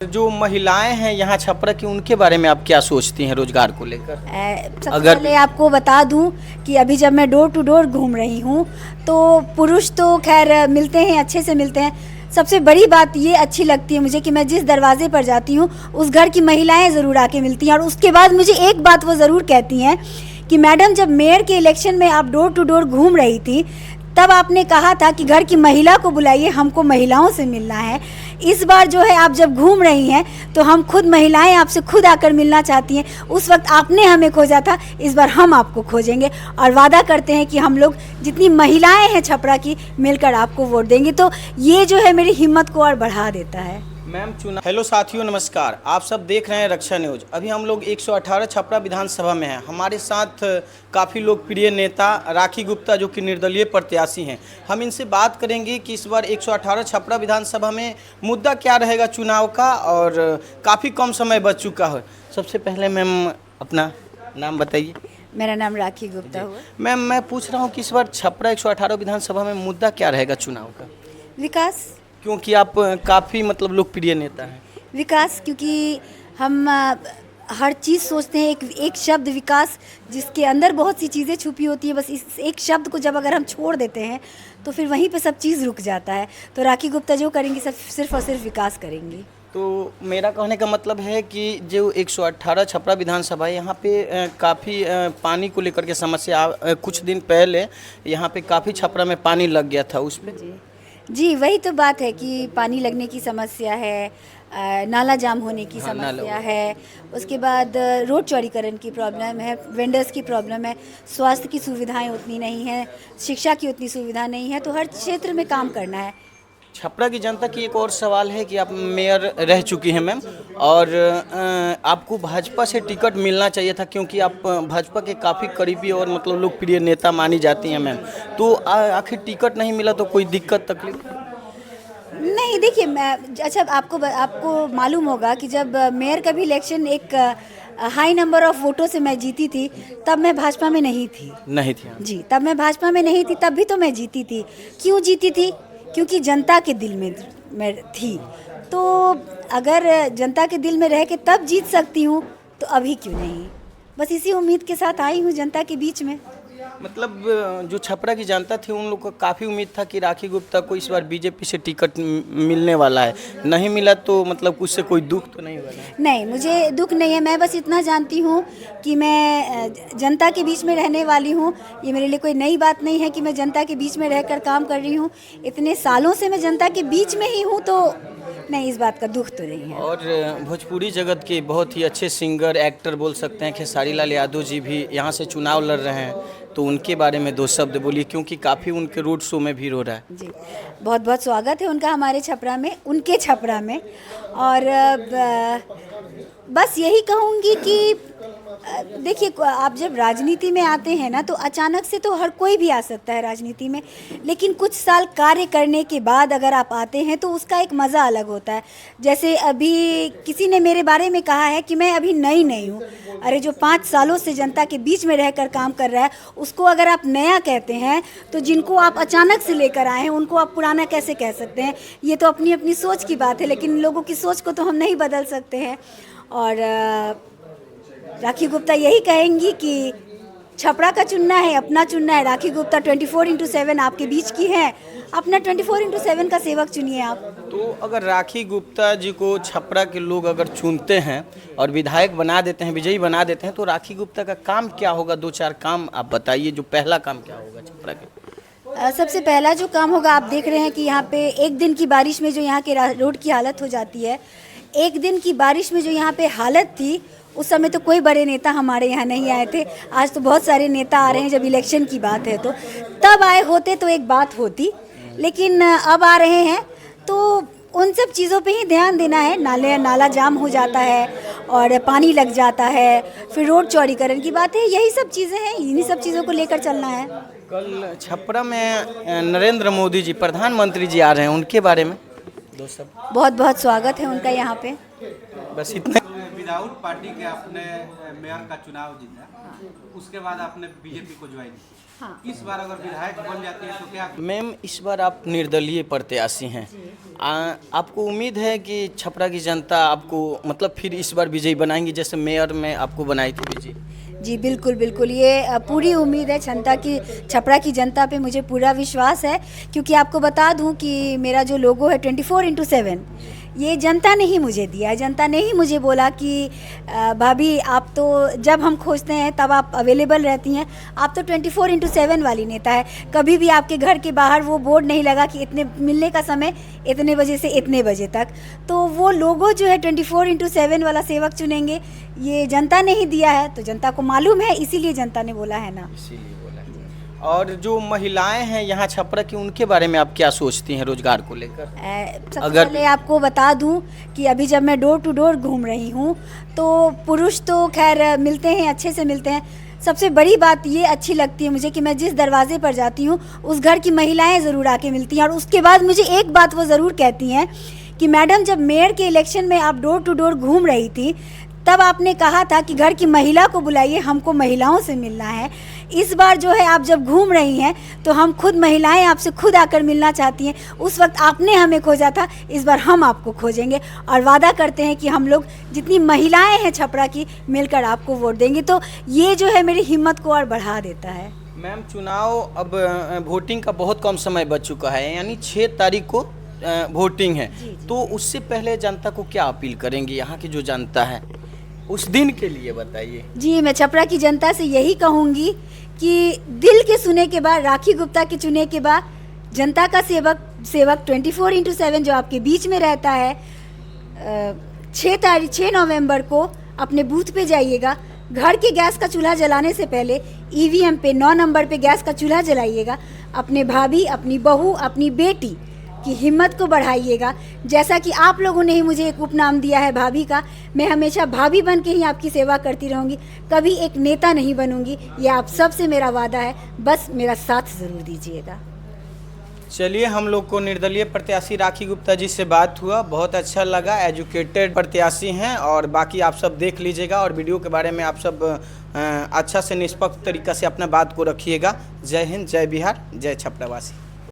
जो महिलाएं हैं यहाँ छपरा की, उनके बारे में आप क्या सोचती हैं रोजगार को लेकर? सबसे पहले आपको बता दूं कि अभी जब मैं डोर टू डोर घूम रही हूं तो पुरुष तो खैर मिलते हैं, अच्छे से मिलते हैं। सबसे बड़ी बात ये अच्छी लगती है मुझे कि मैं जिस दरवाजे पर जाती हूं उस घर की महिलाएं ज़रूर आके मिलती हैं, और उसके बाद मुझे एक बात वो ज़रूर कहती हैं कि मैडम, जब मेयर के इलेक्शन में आप डोर टू डोर घूम रही थी तब आपने कहा था कि घर की महिला को बुलाइए, हमको महिलाओं से मिलना है। इस बार जो है आप जब घूम रही हैं तो हम खुद महिलाएं आपसे खुद आकर मिलना चाहती हैं। उस वक्त आपने हमें खोजा था, इस बार हम आपको खोजेंगे और वादा करते हैं कि हम लोग जितनी महिलाएं हैं छपरा की मिलकर आपको वोट देंगे। तो ये जो है मेरी हिम्मत को और बढ़ा देता है। मैम चुनाव। हेलो साथियों, नमस्कार। आप सब देख रहे हैं रक्षा न्यूज। अभी हम लोग 118 छपरा विधानसभा में हैं। हमारे साथ काफ़ी लोकप्रिय नेता राखी गुप्ता, जो कि निर्दलीय प्रत्याशी हैं। हम इनसे बात करेंगे कि इस बार 118 छपरा विधानसभा में मुद्दा क्या रहेगा चुनाव का, और काफ़ी कम समय बच चुका है। सबसे पहले मैम अपना नाम बताइए। मेरा नाम राखी गुप्ता हुआ। मैम मैं पूछ रहा हूँ कि इस बार छपरा 118 विधानसभा में मुद्दा क्या रहेगा चुनाव का? विकास। क्योंकि आप काफ़ी मतलब लोकप्रिय नेता हैं। विकास, क्योंकि हम हर चीज़ सोचते हैं, एक शब्द विकास, जिसके अंदर बहुत सी चीज़ें छुपी होती हैं। बस इस एक शब्द को जब अगर हम छोड़ देते हैं तो फिर वहीं पे सब चीज़ रुक जाता है। तो राखी गुप्ता जो करेंगी सब सिर्फ और सिर्फ विकास करेंगी। तो मेरा कहने का मतलब है कि जो 118 छपरा विधानसभा है, यहाँ पे काफ़ी पानी को लेकर के समस्या कुछ दिन पहले यहाँ पे काफ़ी छपरा में पानी लग गया था उस पर। जी, वही तो बात है कि पानी लगने की समस्या है, नाला जाम होने की समस्या है, उसके बाद रोड चौड़ीकरण की प्रॉब्लम है, वेंडर्स की प्रॉब्लम है, स्वास्थ्य की सुविधाएं उतनी नहीं है, शिक्षा की उतनी सुविधा नहीं है। तो हर क्षेत्र में काम करना है। छपरा की जनता की एक और सवाल है कि आप मेयर रह चुकी हैं मैम, और आपको भाजपा से टिकट मिलना चाहिए था, क्योंकि आप भाजपा के काफ़ी करीबी और मतलब लोकप्रिय नेता मानी जाती हैं मैम। तो आखिर टिकट नहीं मिला तो कोई दिक्कत तकलीफ? नहीं, देखिए, मैं अच्छा आपको मालूम होगा कि जब मेयर का भी इलेक्शन एक हाई नंबर ऑफ वोटों से मैं जीती थी, तब मैं भाजपा में नहीं थी। नहीं थी, हाँ। जी, तब मैं भाजपा में नहीं थी, तब भी तो मैं जीती थी। क्यों जीती थी? क्योंकि जनता के दिल में मैं थी। तो अगर जनता के दिल में रह के तब जीत सकती हूँ तो अभी क्यों नहीं? बस इसी उम्मीद के साथ आई हूँ जनता के बीच में। मतलब जो छपरा की जनता थी उन लोग को काफ़ी उम्मीद था कि राखी गुप्ता को इस बार बीजेपी से टिकट मिलने वाला है। नहीं मिला तो मतलब उससे कोई दुख तो नहीं हुआ? नहीं, मुझे दुख नहीं है। मैं बस इतना जानती हूँ कि मैं जनता के बीच में रहने वाली हूँ। ये मेरे लिए कोई नई बात नहीं है कि मैं जनता के बीच में रहकर काम कर रही हूँ। इतने सालों से मैं जनता के बीच में ही हूँ, तो नहीं, इस बात का दुख तो नहीं है। और भोजपुरी जगत के बहुत ही अच्छे सिंगर, एक्टर बोल सकते हैं खेसारी लाल यादव जी भी यहाँ से चुनाव लड़ रहे हैं, तो उनके बारे में दो शब्द बोलिए, क्योंकि काफ़ी उनके रोड शो में भीड़ हो रहा है। जी, बहुत बहुत स्वागत है उनका हमारे छपरा में, उनके छपरा में। और बस यही कहूँगी कि देखिए, आप जब राजनीति में आते हैं ना, तो अचानक से तो हर कोई भी आ सकता है राजनीति में, लेकिन कुछ साल कार्य करने के बाद अगर आप आते हैं तो उसका एक मज़ा अलग होता है। जैसे अभी किसी ने मेरे बारे में कहा है कि मैं अभी नई नहीं हूँ। अरे, जो 5 सालों से जनता के बीच में रहकर काम कर रहा है उसको अगर आप नया कहते हैं, तो जिनको आप अचानक से लेकर आए हैं उनको आप पुराना कैसे कह सकते हैं? ये तो अपनी अपनी सोच की बात है, लेकिन लोगों की सोच को तो हम नहीं बदल सकते हैं। और राखी गुप्ता यही कहेंगी कि छपरा का चुनना है, अपना चुनना है। राखी गुप्ता 24/7 आपके बीच की है, अपना 24/7 का सेवक चुनिए आप। तो अगर राखी गुप्ता जी को छपरा के लोग अगर चुनते हैं और विधायक बना देते हैं, विजयी बना देते हैं, तो राखी गुप्ता का काम क्या होगा? 2-4 काम आप बताइए। जो पहला काम क्या होगा छपरा के? सबसे पहला जो काम होगा, आप देख रहे हैं कि यहाँ पे एक दिन की बारिश में जो यहाँ के रोड की हालत हो जाती है, एक दिन की बारिश में जो यहाँ पे हालत थी, उस समय तो कोई बड़े नेता हमारे यहाँ नहीं आए थे। आज तो बहुत सारे नेता आ रहे हैं। जब इलेक्शन की बात है तो तब आए होते तो एक बात होती, लेकिन अब आ रहे हैं तो उन सब चीज़ों पे ही ध्यान देना है। नाला जाम हो जाता है और पानी लग जाता है, फिर रोड चौड़ीकरण की बात है, यही सब चीज़ें हैं, इन्हीं सब चीज़ों को लेकर चलना है। कल छपरा में नरेंद्र मोदी जी, प्रधानमंत्री जी आ रहे हैं, उनके बारे में दोस्त सब? बहुत बहुत स्वागत है उनका यहाँ पे। बस इतना। विदाउट पार्टी के आपने मेयर का चुनाव जीता, उसके बाद आपने बीजेपी को ज्वाइन किया। हाँ। इस बार अगर विधायक बन जाती है तो क्या? मैम, इस बार आप निर्दलीय प्रत्याशी हैं। आपको उम्मीद है कि छपरा की जनता आपको मतलब फिर इस बार विजयी बनाएंगी, जैसे मेयर में आपको बनाई थी विजयी? जी बिल्कुल बिल्कुल, ये पूरी उम्मीद है जनता की, छपरा की जनता पे मुझे पूरा विश्वास है। क्योंकि आपको बता दूं कि मेरा जो लोगो है 24/7, ये जनता ने ही मुझे दिया है। जनता ने ही मुझे बोला कि भाभी आप तो जब हम खोजते हैं तब आप अवेलेबल रहती हैं, आप तो 24/7 वाली नेता है। कभी भी आपके घर के बाहर वो बोर्ड नहीं लगा कि इतने मिलने का समय इतने बजे से इतने बजे तक। तो वो लोगो जो है 24/7 वाला सेवक चुनेंगे, ये जनता ने ही दिया है। तो जनता को मालूम है, इसीलिए जनता ने बोला है ना। इसीलिए बोला है। और जो महिलाएं हैं यहाँ छपरा की, उनके बारे में आप क्या सोचती हैं रोजगार को लेकर? सबसे अगर- पहले आपको बता दूं कि अभी जब मैं डोर टू डोर घूम रही हूं तो पुरुष तो खैर मिलते हैं, अच्छे से मिलते हैं। सबसे बड़ी बात ये अच्छी लगती है मुझे कि मैं जिस दरवाजे पर जाती हूं उस घर की महिलाएं ज़रूर आके मिलती हैं। और उसके बाद मुझे एक बात वो ज़रूर कहती हैं कि मैडम, जब मेयर के इलेक्शन में आप डोर टू डोर घूम रही थी तब आपने कहा था कि घर की महिला को बुलाइए, हमको महिलाओं से मिलना है। इस बार जो है आप जब घूम रही हैं तो हम खुद महिलाएं आपसे खुद आकर मिलना चाहती हैं। उस वक्त आपने हमें खोजा था, इस बार हम आपको खोजेंगे और वादा करते हैं कि हम लोग जितनी महिलाएं हैं छपरा की मिलकर आपको वोट देंगे। तो ये जो है मेरी हिम्मत को और बढ़ा देता है। मैम, चुनाव अब वोटिंग का बहुत कम समय बच चुका है, यानी 6 तारीख को वोटिंग है। तो उससे पहले जनता को क्या अपील करेंगे, यहाँ की जो जनता है उस दिन के लिए बताइए। जी, मैं छपरा की जनता से यही कहूँगी कि दिल के सुने के बाद, राखी गुप्ता के चुने के बाद, जनता का सेवक 24/7 जो आपके बीच में रहता है, 6 नवंबर को अपने बूथ पे जाइएगा। घर के गैस का चूल्हा जलाने से पहले ईवीएम पे 9 नंबर पे गैस का चूल्हा जलाइएगा। अपने भाभी, अपनी बहू, अपनी बेटी की हिम्मत को बढ़ाइएगा। जैसा कि आप लोगों ने ही मुझे एक उपनाम दिया है भाभी का, मैं हमेशा भाभी बन के ही आपकी सेवा करती रहूँगी, कभी एक नेता नहीं बनूँगी। ये आप सबसे मेरा वादा है, बस मेरा साथ ज़रूर दीजिएगा। चलिए, हम लोग को निर्दलीय प्रत्याशी राखी गुप्ता जी से बात हुआ, बहुत अच्छा लगा। एजुकेटेड प्रत्याशी हैं और बाकी आप सब देख लीजिएगा और वीडियो के बारे में आप सब अच्छा से निष्पक्ष तरीक़ा से अपना बात को रखिएगा। जय हिंद, जय बिहार, जय छपरावासी।